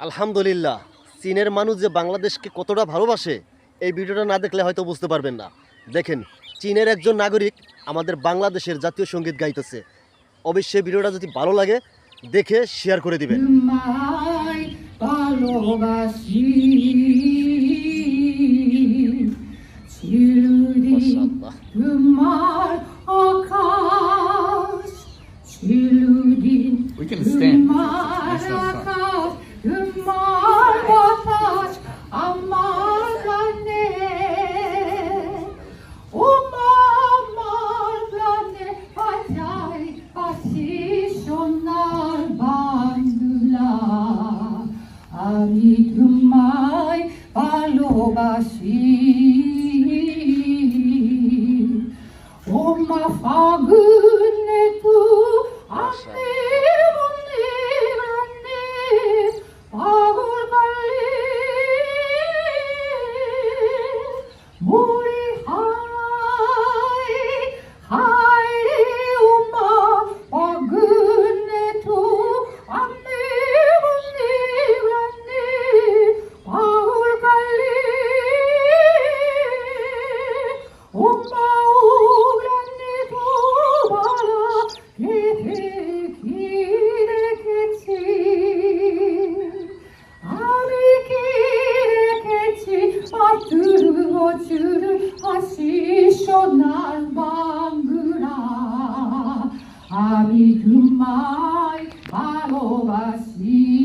আলহামদুলিল্লাহ, চীনের মানুষ যে বাংলাদেশকে কতটা ভালোবাসে এই ভিডিওটা না দেখলে হয়তো বুঝতে পারবেন না। দেখেন, চীনের একজন নাগরিক আমাদের বাংলাদেশের জাতীয় সঙ্গীত গাইতেছে। অবশ্যই ভিডিওটা যদি ভালো লাগে দেখে শেয়ার করে দিবেন। We can stand. আমি তোমায় ভালোবাসি ও মা ফাগুনে তু আসে মনে মনে পাগল করলি মুড়ি হায় হায় রে ও মা ফাগুনে তু আসে মনে মনে পাগল করলি ও মা সোনার বাংলা আমি তোমায় ভালোবাসি।